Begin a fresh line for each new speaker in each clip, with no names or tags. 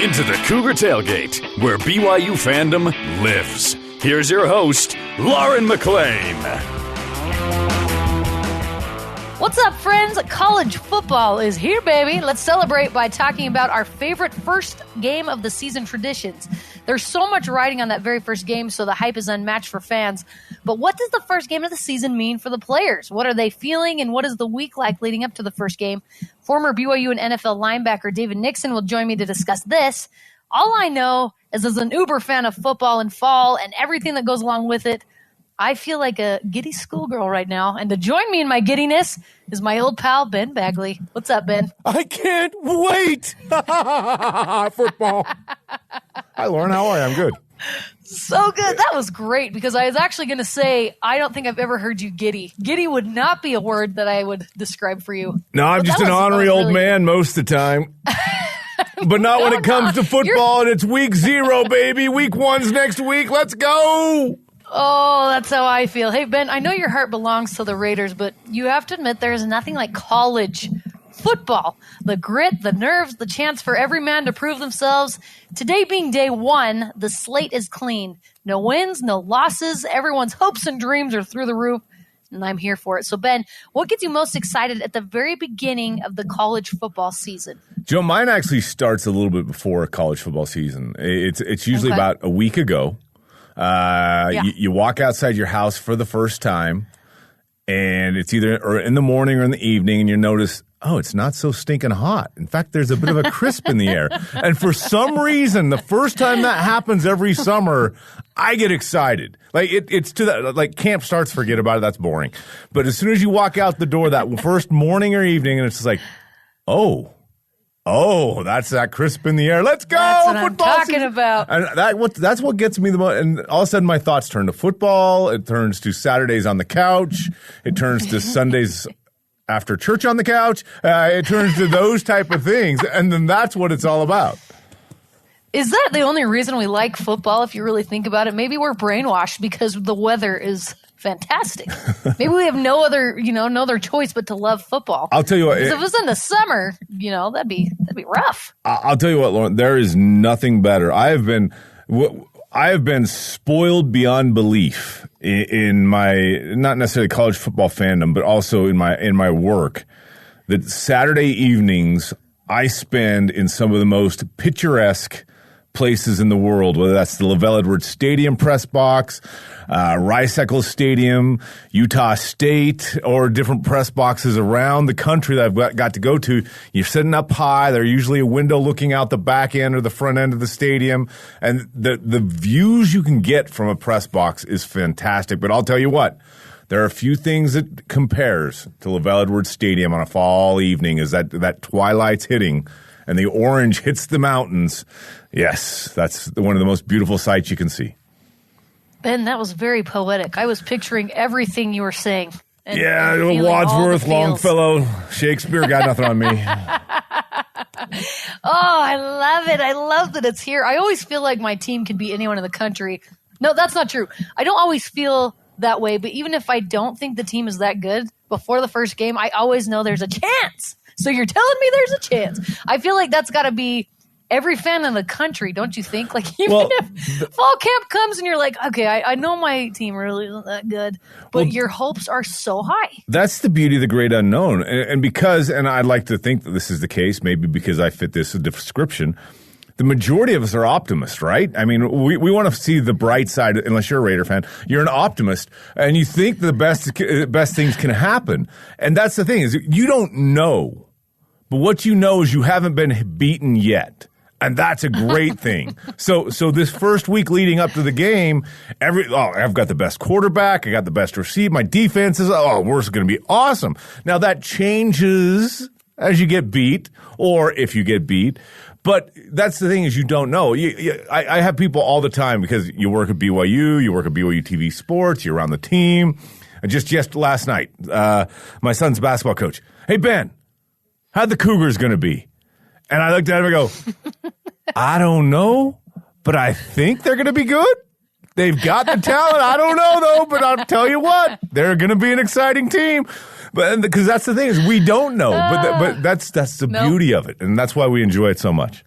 into the Cougar Tailgate, where BYU fandom lives. Here's your host, Lauren McClain.
What's up, friends? College football is here, baby. Let's celebrate by talking about our favorite first game of the season traditions. There's so much riding on that very first game, so the hype is unmatched for fans. But what does the first game of the season mean for the players? What are they feeling, and what is the week like leading up to the first game? Former BYU and NFL linebacker David Nixon will join me to discuss this. All I know is, as an uber fan of football and fall and everything that goes along with it, I feel like a giddy schoolgirl right now. And to join me in my giddiness is my old pal, Ben Bagley. What's up, Ben?
I can't wait. Football. Hi, Lauren. How are you? I'm good.
So good. That was great, because I was actually going to say, I don't think I've ever heard you giddy. Giddy would not be a word that I would describe for you.
No, I'm just an ornery old man most of the time. But not when it comes to football, and it's week 0, baby. Week 1's next week. Let's go.
Oh, that's how I feel. Hey, Ben, I know your heart belongs to the Raiders, but you have to admit there is nothing like college football. The grit, the nerves, the chance for every man to prove themselves. Today being day 1, the slate is clean. No wins, no losses. Everyone's hopes and dreams are through the roof, and I'm here for it. So, Ben, what gets you most excited at the very beginning of the college football season?
Joe, mine actually starts a little bit before college football season. It's usually about a week ago. You walk outside your house for the first time, and it's either or in the morning or in the evening, and you notice, oh, it's not so stinking hot. In fact, there's a bit of a crisp in the air. And for some reason, the first time that happens every summer, I get excited. Like it's to that, like camp starts, forget about it, that's boring. But as soon as you walk out the door that first morning or evening, and it's just like, oh, that's that crisp in the air. Let's go!
That's what
football
I'm talking
season.
about.
And that's what gets me the most. And all of a sudden, my thoughts turn to football. It turns to Saturdays on the couch. It turns to Sundays after church on the couch. It turns to those type of things. And then that's what it's all about.
Is that the only reason we like football, if you really think about it? Maybe we're brainwashed because the weather is fantastic. Maybe we have no other choice but to love football.
I'll tell you what.
If it was in the summer, that'd be rough.
I'll tell you what, Lauren. There is nothing better. I have been spoiled beyond belief in my, not necessarily college football fandom, but also in my work, that Saturday evenings I spend in some of the most picturesque places in the world, whether that's the LaVell Edwards Stadium press box, Rice-Eccles Stadium, Utah State, or different press boxes around the country that I've got to go to. You're sitting up high. There's usually a window looking out the back end or the front end of the stadium. And the views you can get from a press box is fantastic. But I'll tell you what, there are a few things that compares to LaVell Edwards Stadium on a fall evening, is that twilight's hitting and the orange hits the mountains. Yes, that's one of the most beautiful sights you can see.
Ben, that was very poetic. I was picturing everything you were saying.
Yeah, Wadsworth, Longfellow, Shakespeare, got nothing on me.
Oh, I love it. I love that it's here. I always feel like my team could be anyone in the country. No, that's not true. I don't always feel that way, but even if I don't think the team is that good, before the first game, I always know there's a chance. So you're telling me there's a chance. I feel like that's got to be every fan in the country, don't you think? Like, even if fall camp comes and you're like, okay, I know my team really isn't that good, but your hopes are so high. That's
the beauty of the great unknown. And I'd like to think that this is the case, maybe because I fit this description, the majority of us are optimists, right? I mean, we want to see the bright side, unless you're a Raider fan. You're an optimist, and you think the best things can happen. And that's the thing, is you don't know. But what you know is you haven't been beaten yet. And that's a great thing. So this first week leading up to the game, I've got the best quarterback, I got the best receiver, my defense is, we're going to be awesome. Now that changes as you get beat, or if you get beat. But that's the thing, is you don't know. I have people all the time, because you work at BYU, you work at BYUtv Sports, you're around the team. And just last night, my son's basketball coach, hey, Ben, how'd the Cougars going to be? And I looked at him and go, I don't know, but I think they're going to be good. They've got the talent. I don't know, though, but I'll tell you what, they're going to be an exciting team. But because that's the thing, is we don't know, but that's the beauty of it, and that's why we enjoy it so much.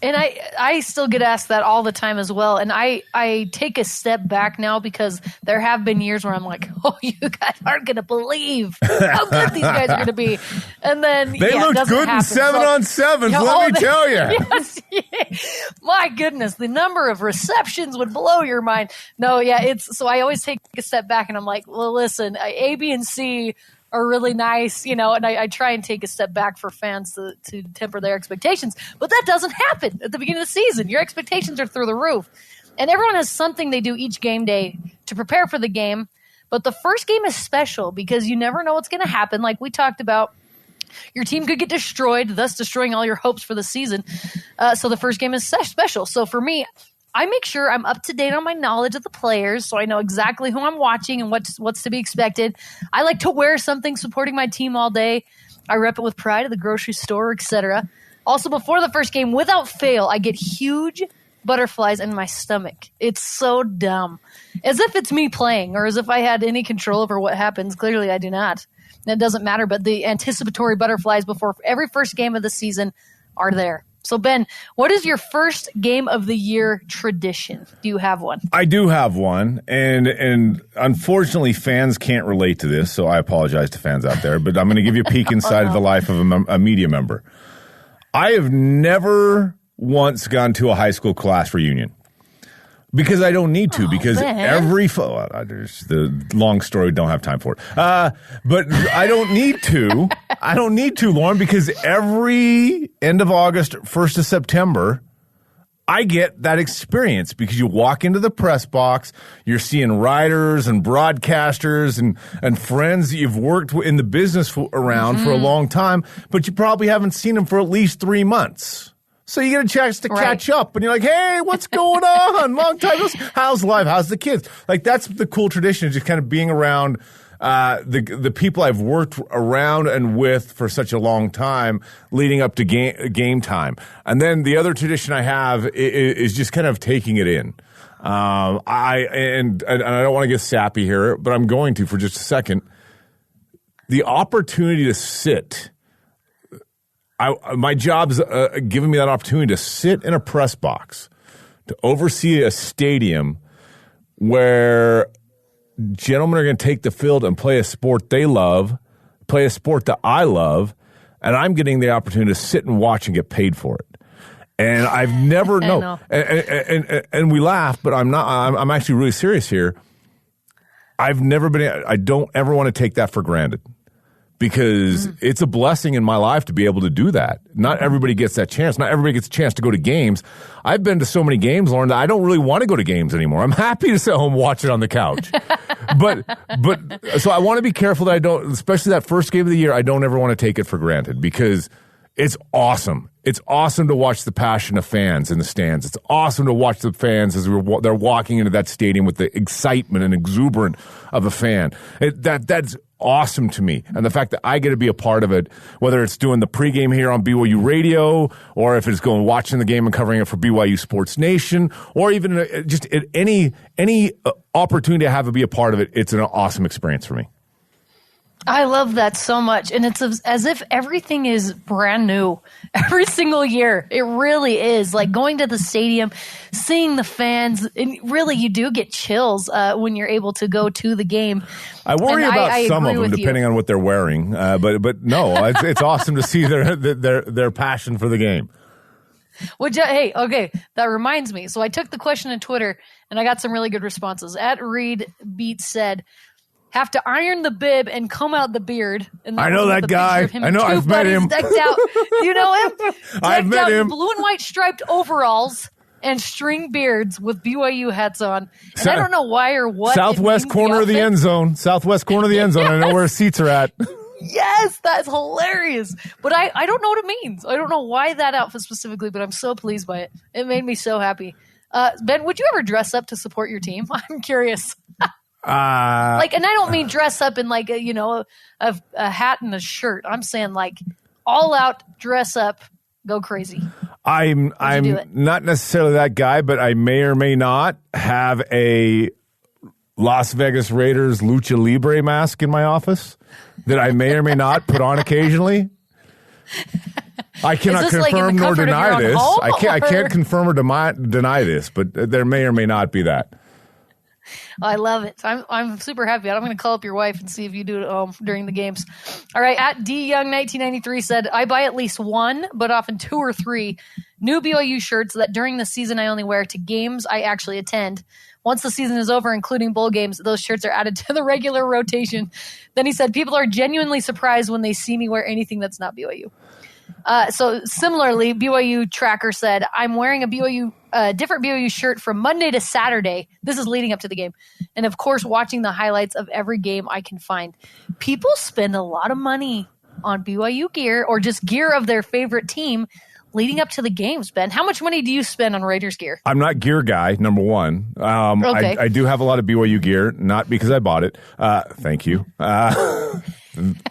And I still get asked that all the time as well. And I take a step back now because there have been years where I'm like, oh, you guys aren't going to believe how good these guys are going to be. And then
they looked good in 7-on-7s, let me tell you.
Yes, my goodness, the number of receptions would blow your mind. No, yeah, so I always take a step back and I'm like, well, listen, A, B, and C are really nice, and I try and take a step back for fans to temper their expectations. But that doesn't happen at the beginning of the season. Your expectations are through the roof. And everyone has something they do each game day to prepare for the game. But the first game is special because you never know what's going to happen. Like we talked about, your team could get destroyed, thus destroying all your hopes for the season. So the first game is special. So for me, I make sure I'm up to date on my knowledge of the players so I know exactly who I'm watching and what's to be expected. I like to wear something supporting my team all day. I rep it with pride at the grocery store, etc. Also, before the first game, without fail, I get huge butterflies in my stomach. It's so dumb. As if it's me playing or as if I had any control over what happens. Clearly, I do not. And it doesn't matter, but the anticipatory butterflies before every first game of the season are there. So, Ben, what is your first game of the year tradition? Do you have one?
I do have one, and unfortunately, fans can't relate to this, so I apologize to fans out there, but I'm going to give you a peek inside of the life of a media member. I have never once gone to a high school class reunion. Because I don't need to, because there's the long story, don't have time for it. But I don't need to. I don't need to, Lauren, because every end of August, 1st of September, I get that experience because you walk into the press box, you're seeing writers and broadcasters and friends that you've worked in the business around for a long time, but you probably haven't seen them for at least 3 months. So you get a chance to catch up, and you're like, hey, what's going on? Long time. How's life? How's the kids? Like, that's the cool tradition, just kind of being around the people I've worked around and with for such a long time leading up to game time. And then the other tradition I have is just kind of taking it in. I don't want to get sappy here, but I'm going to for just a second. The opportunity to sit. My job's giving me that opportunity to sit in a press box, to oversee a stadium where gentlemen are going to take the field and play a sport they love, play a sport that I love, and I'm getting the opportunity to sit and watch and get paid for it. And I've never and we laugh, but I'm actually really serious here. I don't ever want to take that for granted. Because it's a blessing in my life to be able to do that. Not everybody gets that chance. Not everybody gets a chance to go to games. I've been to so many games, Lauren, that I don't really want to go to games anymore. I'm happy to sit home and watch it on the couch. but so I want to be careful that I don't, especially that first game of the year, I don't ever want to take it for granted because it's awesome. It's awesome to watch the passion of fans in the stands. It's awesome to watch the fans as they're walking into that stadium with the excitement and exuberance of a fan. That's awesome to me. And the fact that I get to be a part of it, whether it's doing the pregame here on BYU Radio, or if it's going watching the game and covering it for BYU Sports Nation, or even just any opportunity to have to be a part of it, it's an awesome experience for me.
I love that so much. And it's as if everything is brand new every single year. It really is. Like going to the stadium, seeing the fans, and really you do get chills when you're able to go to the game.
I worry about some of them depending on what they're wearing. But no, it's awesome to see their passion for the game.
That reminds me. So I took the question on Twitter and I got some really good responses. At Reed Beat said, have to iron the bib and comb out the beard. And
I know that guy. I know. I've met him.
Decked out. You know him?
I've met him.
Blue and white striped overalls and string beards with BYU hats on. And I don't know why or what.
Southwest corner of the end zone. Southwest corner of the end zone. I know where seats are at.
Yes, that's hilarious. But I don't know what it means. I don't know why that outfit specifically, but I'm so pleased by it. It made me so happy. Ben, would you ever dress up to support your team? I'm curious. And I don't mean dress up in like a hat and a shirt. I'm saying like all out dress up, go crazy.
I'm not necessarily that guy, but I may or may not have a Las Vegas Raiders Lucha Libre mask in my office that I may or may not put on occasionally. I cannot confirm nor deny this. I can't confirm or deny this, but there may or may not be that.
I love it. I'm super happy. I'm going to call up your wife and see if you do it at home during the games. All right. At DYoung1993 said, I buy at least one, but often 2 or 3 new BYU shirts that during the season I only wear to games I actually attend. Once the season is over, including bowl games, those shirts are added to the regular rotation. Then he said, people are genuinely surprised when they see me wear anything that's not BYU. So similarly, BYU Tracker said, I'm wearing a different BYU shirt from Monday to Saturday. This is leading up to the game. And of course, watching the highlights of every game I can find. People spend a lot of money on BYU gear or just gear of their favorite team leading up to the games, Ben. How much money do you spend on Raiders gear?
I'm not gear guy, number one.
Okay.
I do have a lot of BYU gear, not because I bought it. Thank you.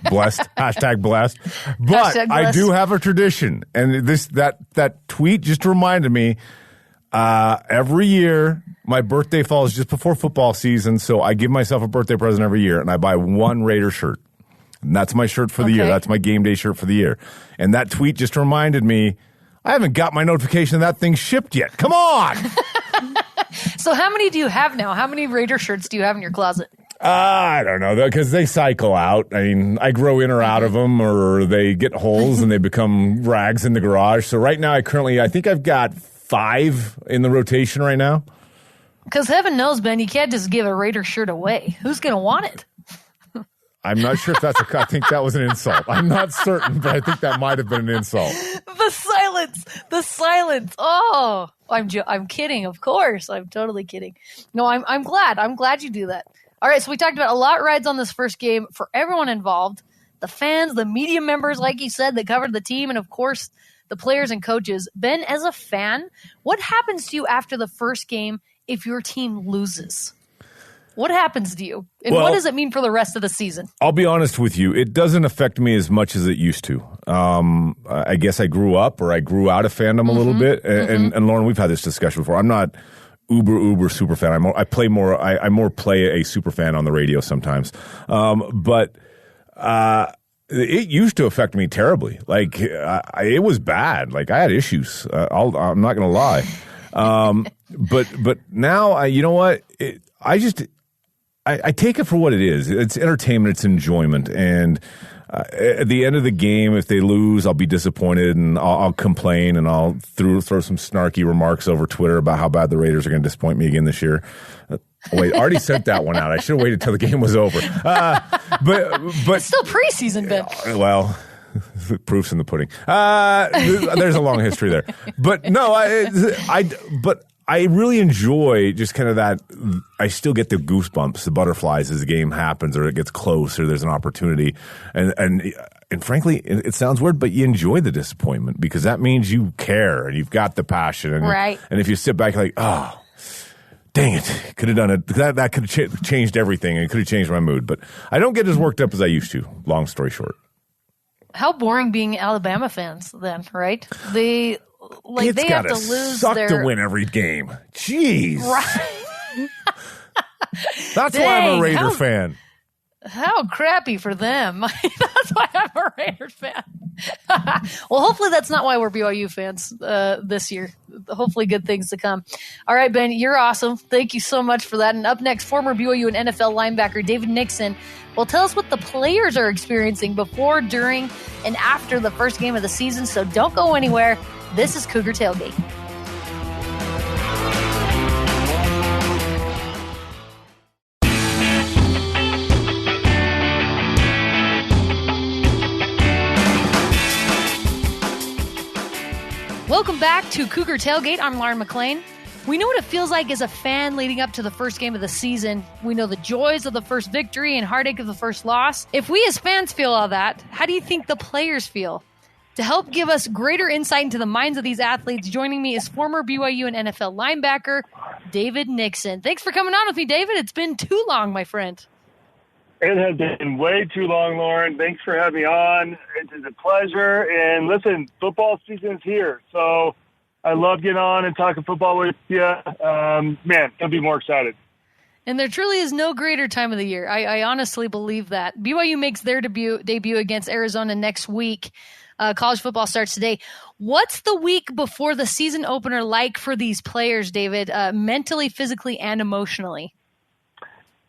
Blessed. Hashtag blessed. But
Hashtag blessed.
I do have a tradition. And that tweet just reminded me, every year, my birthday falls just before football season, so I give myself a birthday present every year, and I buy one Raider shirt. And that's my shirt for the year. That's my game day shirt for the year. And that tweet just reminded me, I haven't got my notification that thing's shipped yet. Come on!
So how many do you have now? How many Raider shirts do you have in your closet?
I don't know, because they cycle out. I mean, I grow in or out of them, or they get holes and they become rags in the garage. So right now, I think I've got 5 in the rotation right now.
Because heaven knows, Ben, you can't just give a Raider shirt away. Who's going to want it?
I'm not sure if that's I think that was an insult. I'm not certain, but I think that might have been an insult.
The silence. Oh, I'm kidding. Of course. I'm totally kidding. No, I'm glad. I'm glad you do that. All right. So we talked about a lot rides on this first game for everyone involved, the fans, the media members, like you said, that covered the team. And of course, the players and coaches. Ben, as a fan, what happens to you after the first game if your team loses? What happens to you? And what does it mean for the rest of the season?
I'll be honest with you. It doesn't affect me as much as it used to. I guess I grew up or I grew out of fandom a little bit. And Lauren, we've had this discussion before. I'm not uber super fan. I more play a super fan on the radio sometimes. But it used to affect me terribly. Like it was bad. Like I had issues. I'm not going to lie. But now, you know what? I take it for what it is. It's entertainment. It's enjoyment. And at the end of the game, if they lose, I'll be disappointed and I'll complain and I'll throw some snarky remarks over Twitter about how bad the Raiders are going to disappoint me again this year. Wait, I already sent that one out. I should have waited till the game was over. But
it's still preseason, Ben.
Well, proof's in the pudding. There's a long history there. But no, I really enjoy just kind of that. I still get the goosebumps, the butterflies as the game happens or it gets close or there's an opportunity. And frankly, it sounds weird, but you enjoy the disappointment because that means you care and you've got the passion. And,
right.
And if you sit back like, oh, dang it, could have done it. That could have changed everything and it could have changed my mood. But I don't get as worked up as I used to, long story short.
How boring being Alabama fans then, right? They have to lose
suck to win every game. Jeez.
Right.
That's why I'm a Raider fan.
How crappy for them. That's why I'm a Raiders fan. Well, hopefully that's not why we're BYU fans this year. Hopefully good things to come. All right, Ben, you're awesome. Thank you so much for that. And up next, former BYU and NFL linebacker David Nixon will tell us what the players are experiencing before, during, and after the first game of the season. So don't go anywhere. This is Cougar Tailgate. Welcome back to Cougar Tailgate. I'm Lauren McClain. We know what it feels like as a fan leading up to the first game of the season. We know the joys of the first victory and heartache of the first loss. If we as fans feel all that, how do you think the players feel? To help give us greater insight into the minds of these athletes, joining me is former BYU and NFL linebacker David Nixon. Thanks for coming on with me, David. It's been too long, my friend.
It has been way too long, Lauren. Thanks for having me on. It is a pleasure. And listen, football season's here, so I love getting on and talking football with you. Man, I'll be more excited.
And there truly is no greater time of the year. I honestly believe that. BYU makes their debut against Arizona next week. College football starts today. What's the week before the season opener like for these players, David, mentally, physically, and emotionally?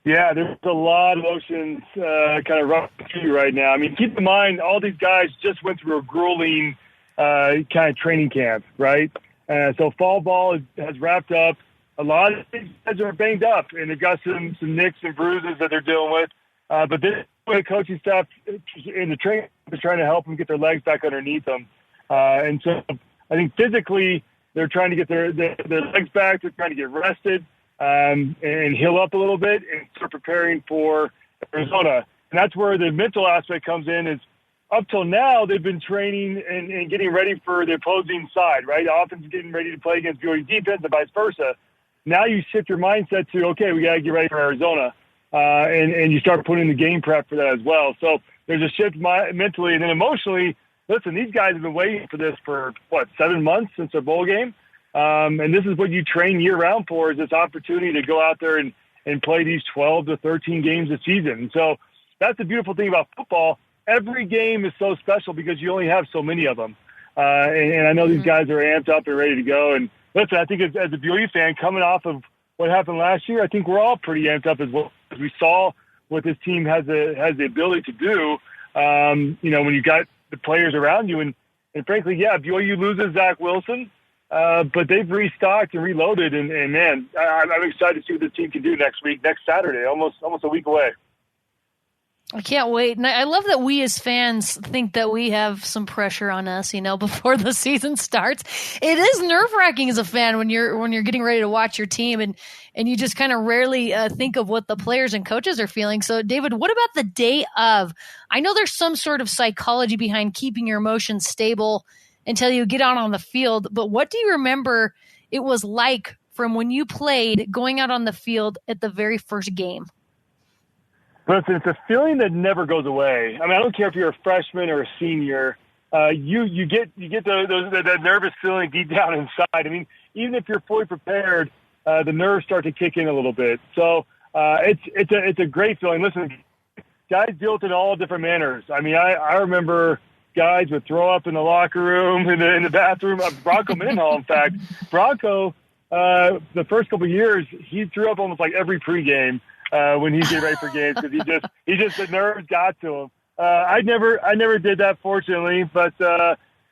Yeah, there's a lot of emotions kind of running through you right now. I mean, keep in mind, all these guys just went through a grueling kind of training camp, right? So fall ball has wrapped up. A lot of these guys are banged up, and they've got some nicks and bruises that they're dealing with. But this way, coaching staff in the training is trying to help them get their legs back underneath them. And so I think physically they're trying to get their legs back. They're trying to get rested. And heal up a little bit and start preparing for Arizona. And that's where the mental aspect comes in. Is up till now, they've been training and getting ready for the opposing side, right? Offense getting ready to play against BYU defense and vice versa. Now you shift your mindset to, okay, we got to get ready for Arizona. And you start putting the game prep for that as well. So there's a shift mentally. And then emotionally, listen, these guys have been waiting for this for, 7 months since their bowl game? And this is what you train year-round for, is this opportunity to go out there and play these 12 to 13 games a season. So that's the beautiful thing about football. Every game is so special because you only have so many of them. And I know these guys are amped up and ready to go. And listen, I think as a BYU fan, coming off of what happened last year, I think we're all pretty amped up as well. As we saw what this team has the ability to do, when you got the players around you. And frankly, yeah, BYU loses Zach Wilson. But they've restocked and reloaded, and man, I'm excited to see what the team can do next Saturday, almost a week away.
I can't wait. And I love that we as fans think that we have some pressure on us, before the season starts. It is nerve-wracking as a fan when you're getting ready to watch your team, and you just kind of rarely think of what the players and coaches are feeling. So, David, what about the day of? I know there's some sort of psychology behind keeping your emotions stable until you get out on the field. But what do you remember it was like from when you played going out on the field at the very first game?
Listen, it's a feeling that never goes away. I mean, I don't care if you're a freshman or a senior. You get that nervous feeling deep down inside. I mean, even if you're fully prepared, the nerves start to kick in a little bit. So it's a great feeling. Listen, guys deal with it in all different manners. I mean, I remember guys would throw up in the locker room, in the bathroom. Bronco Mendenhall, in fact. Bronco, the first couple of years, he threw up almost like every pregame when he get ready for games because he just the nerves got to him. I never did that, fortunately, but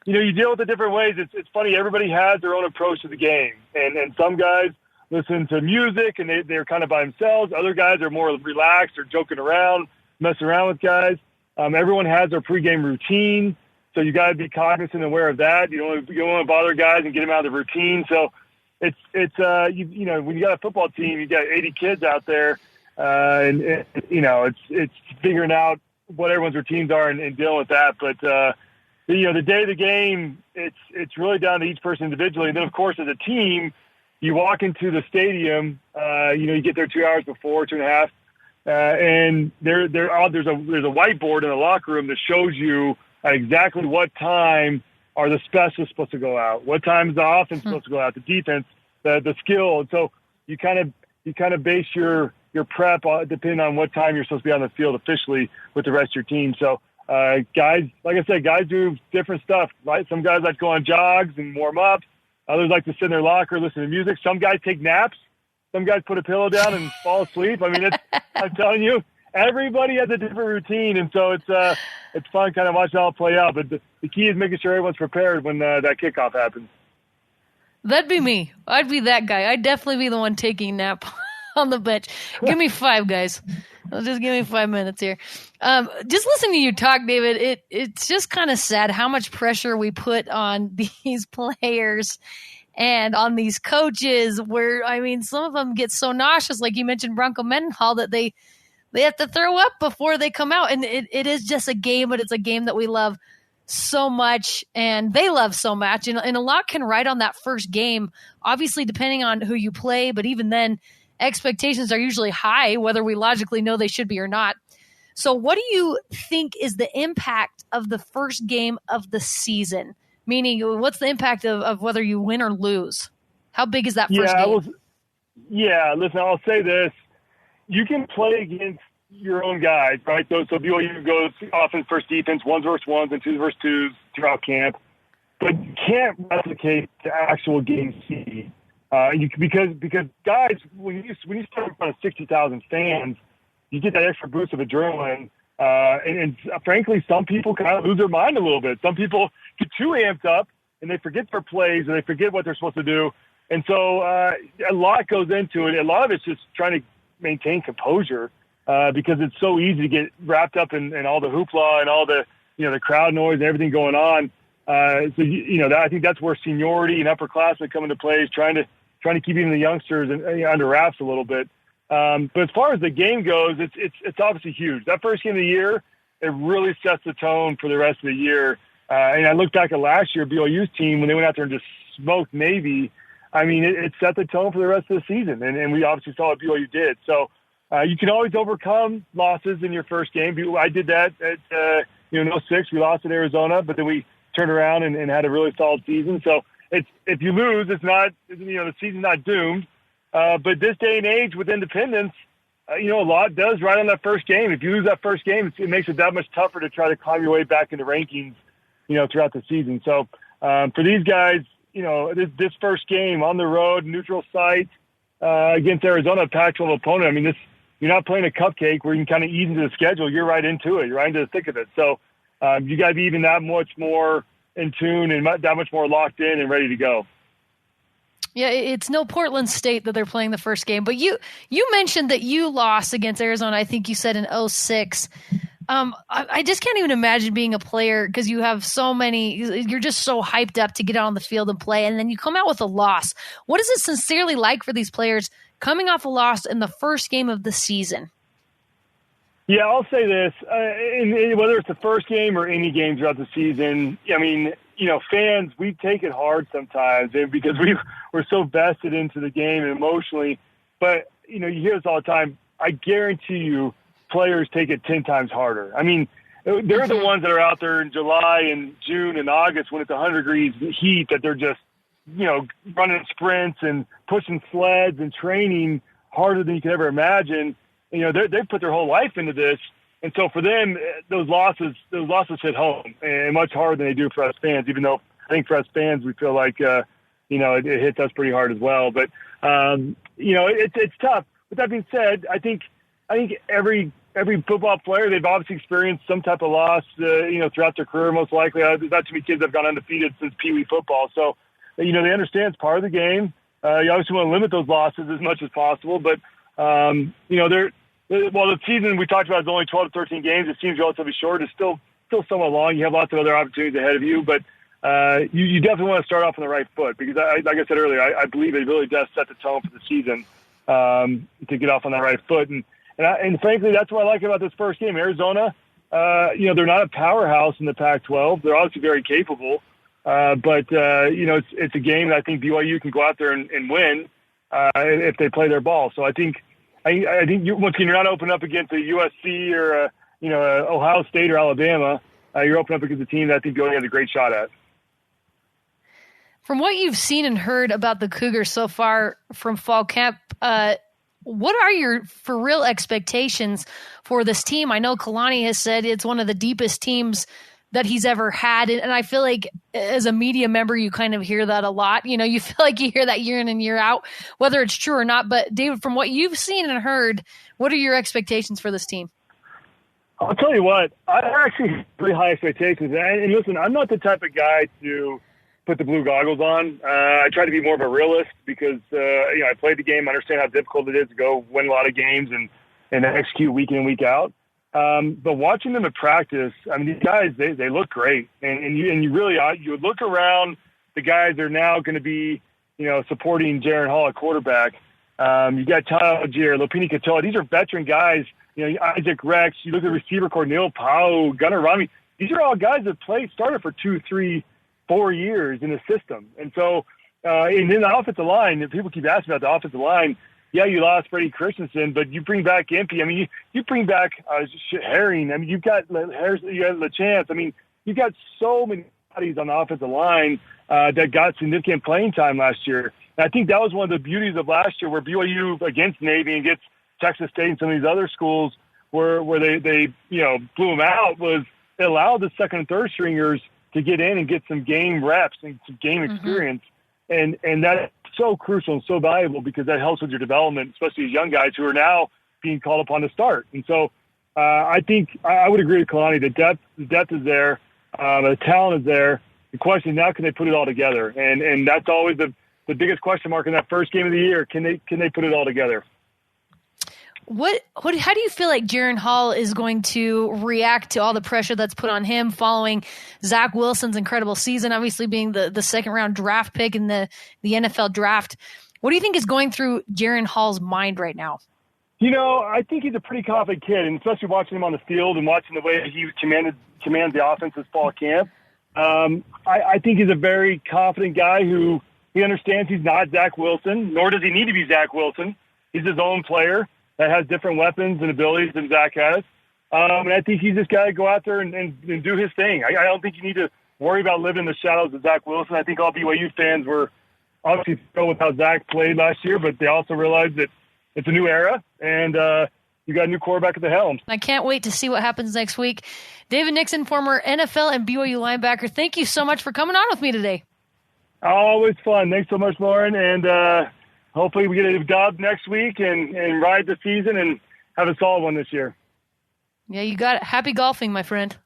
you deal with it different ways. It's funny. Everybody has their own approach to the game, and some guys listen to music and they're kind of by themselves. Other guys are more relaxed or joking around, messing around with guys. Everyone has their pregame routine, so you got to be cognizant and aware of that. You don't want to bother guys and get them out of the routine. So it's when you got a football team, you got 80 kids out there, and it's figuring out what everyone's routines are and dealing with that. But the day of the game, it's really down to each person individually. And then of course as a team, you walk into the stadium. You get there 2 hours before, 2.5. And there's a whiteboard in the locker room that shows you at exactly what time are the specialists supposed to go out, what time is the offense supposed to go out, the defense, the skill. And so you kind of base your prep depending on what time you're supposed to be on the field officially with the rest of your team. So guys, like I said, guys do different stuff, right? Some guys like to go on jogs and warm up. Others like to sit in their locker, listen to music. Some guys take naps. Some guys put a pillow down and fall asleep. I mean, I'm telling you, everybody has a different routine, and so it's fun kind of watching it all play out. But the key is making sure everyone's prepared when that kickoff happens.
That'd be me. I'd be that guy. I'd definitely be the one taking a nap on the bench. Give me 5, guys. Just give me 5 minutes here. Just listening to you talk, David, it's just kind of sad how much pressure we put on these players and on these coaches where, I mean, some of them get so nauseous, like you mentioned Bronco Mendenhall, that they have to throw up before they come out. And it is just a game, but it's a game that we love so much and they love so much. And a lot can ride on that first game, obviously depending on who you play, but even then expectations are usually high, whether we logically know they should be or not. So what do you think is the impact of the first game of the season? Meaning, what's the impact of whether you win or lose? How big is that first game?
Listen, I'll say this. You can play against your own guys, right? So BYU goes offense versus defense, 1s versus 1s and 2s versus 2s, throughout camp, but you can't replicate the actual game speed. Because guys, when you start in front of 60,000 fans, you get that extra boost of adrenaline. And frankly, some people kind of lose their mind a little bit. Some people get too amped up and they forget their plays and they forget what they're supposed to do. And so a lot goes into it. A lot of it's just trying to maintain composure because it's so easy to get wrapped up in all the hoopla and all the, the crowd noise and everything going on. I think that's where seniority and upperclassmen come into play, is trying to keep even the youngsters under wraps a little bit. But as far as the game goes, it's obviously huge. That first game of the year, it really sets the tone for the rest of the year. And I look back at last year, BYU's team, when they went out there and just smoked Navy, I mean, it set the tone for the rest of the season. And we obviously saw what BYU did. So you can always overcome losses in your first game. I did that at, 06. We lost at Arizona, but then we turned around and had a really solid season. So if you lose, it's not, the season's not doomed. But this day and age with independence, a lot does right on that first game. If you lose that first game, it makes it that much tougher to try to climb your way back in the rankings, throughout the season. So for these guys, this first game on the road, neutral site against Arizona, a Pac-12 opponent, I mean, you're not playing a cupcake where you can kind of ease into the schedule. You're right into it. You're right into the thick of it. So you got to be even that much more in tune and that much more locked in and ready to go.
Yeah, it's no Portland State that they're playing the first game. But you mentioned that you lost against Arizona, I think you said in 06. I just can't even imagine being a player because you have so many – you're just so hyped up to get out on the field and play, and then you come out with a loss. What is it sincerely like for these players coming off a loss in the first game of the season?
Yeah, I'll say this. Whether it's the first game or any game throughout the season, I mean – fans, we take it hard sometimes because we're so vested into the game and emotionally. But, you hear this all the time. I guarantee you players take it 10 times harder. I mean, they're the ones that are out there in July and June and August when it's 100 degrees heat that they're just, running sprints and pushing sleds and training harder than you could ever imagine. They put their whole life into this. And so for them, those losses hit home and much harder than they do for us fans, even though I think for us fans, we feel like, it hits us pretty hard as well. But, it's tough. With that being said, I think every football player, they've obviously experienced some type of loss, throughout their career, most likely. There's not too many kids that have gone undefeated since Pee Wee football. So, they understand it's part of the game. You obviously want to limit those losses as much as possible. But, the season we talked about is only 12 to 13 games. It seems relatively short. It's still somewhat long. You have lots of other opportunities ahead of you, but you definitely want to start off on the right foot because, like I said earlier, I believe it really does set the tone for the season to get off on the right foot. And frankly, that's what I like about this first game. Arizona, they're not a powerhouse in the Pac-12. They're obviously very capable, but it's a game that I think BYU can go out there and win if they play their ball. So I think once again, you're not opening up against a USC or Ohio State or Alabama. You're opening up against a team that I think BYU has a great shot at.
From what you've seen and heard about the Cougars so far from fall camp, what are your for real expectations for this team? I know Kalani has said it's one of the deepest teams that he's ever had. And I feel like as a media member, you kind of hear that a lot. You feel like you hear that year in and year out, whether it's true or not. But David, from what you've seen and heard, what are your expectations for this team?
I'll tell you what, I actually have really high expectations. And listen, I'm not the type of guy to put the blue goggles on. I try to be more of a realist because, I played the game, understand how difficult it is to go win a lot of games and execute week in and week out. But watching them at practice, I mean, these guys, they look great. And you really, you look around the guys that are now going to be, supporting Jaron Hall at quarterback. You got Tyler Algier, Lopini Katoa. These are veteran guys. Isaac Rex. You look at the receiver core, Neil Powell, Gunnar Rami. These are all guys that started for 2, 3, 4 years in the system. And so, and then the offensive line, if people keep asking about the offensive line, yeah, you lost Freddie Christensen, but you bring back Impey. I mean, you bring back Herring. I mean, you've got LeChance. I mean, you've got so many bodies on the offensive line that got significant playing time last year. And I think that was one of the beauties of last year where BYU against Navy and against Texas State and some of these other schools where they blew them out was it allowed the second and third stringers to get in and get some game reps and some game experience. And that's so crucial and so valuable because that helps with your development, especially as young guys who are now being called upon to start. And so I think I would agree with Kalani. The depth is there. The talent is there. The question is now, can they put it all together? And that's always the biggest question mark in that first game of the year. Can they put it all together?
How do you feel like Jaren Hall is going to react to all the pressure that's put on him following Zach Wilson's incredible season, obviously being the second round draft pick in the NFL draft? What do you think is going through Jaren Hall's mind right now?
I think he's a pretty confident kid, and especially watching him on the field and watching the way he commands the offense this fall camp. I think he's a very confident guy who he understands he's not Zach Wilson, nor does he need to be Zach Wilson. He's his own player that has different weapons and abilities than Zach has. And I think he's just got to go out there and do his thing. I don't think you need to worry about living in the shadows of Zach Wilson. I think all BYU fans were obviously thrilled with how Zach played last year, but they also realized that it's a new era, and you got a new quarterback at the helm.
I can't wait to see what happens next week. David Nixon, former NFL and BYU linebacker, thank you so much for coming on with me today.
Always fun. Thanks so much, Lauren, and hopefully we get a dub next week and ride the season and have a solid one this year.
Yeah, you got it. Happy golfing, my friend.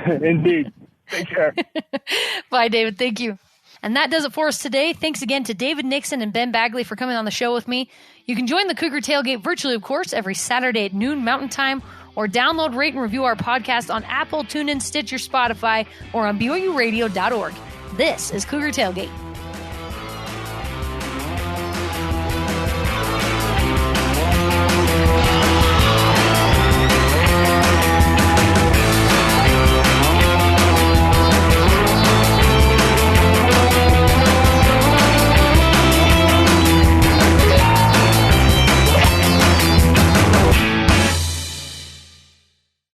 Indeed. Take care.
Bye, David. Thank you. And that does it for us today. Thanks again to David Nixon and Ben Bagley for coming on the show with me. You can join the Cougar Tailgate virtually, of course, every Saturday at noon Mountain Time, or download, rate, and review our podcast on Apple, TuneIn, Stitcher, Spotify, or on BYURadio.org. This is Cougar Tailgate.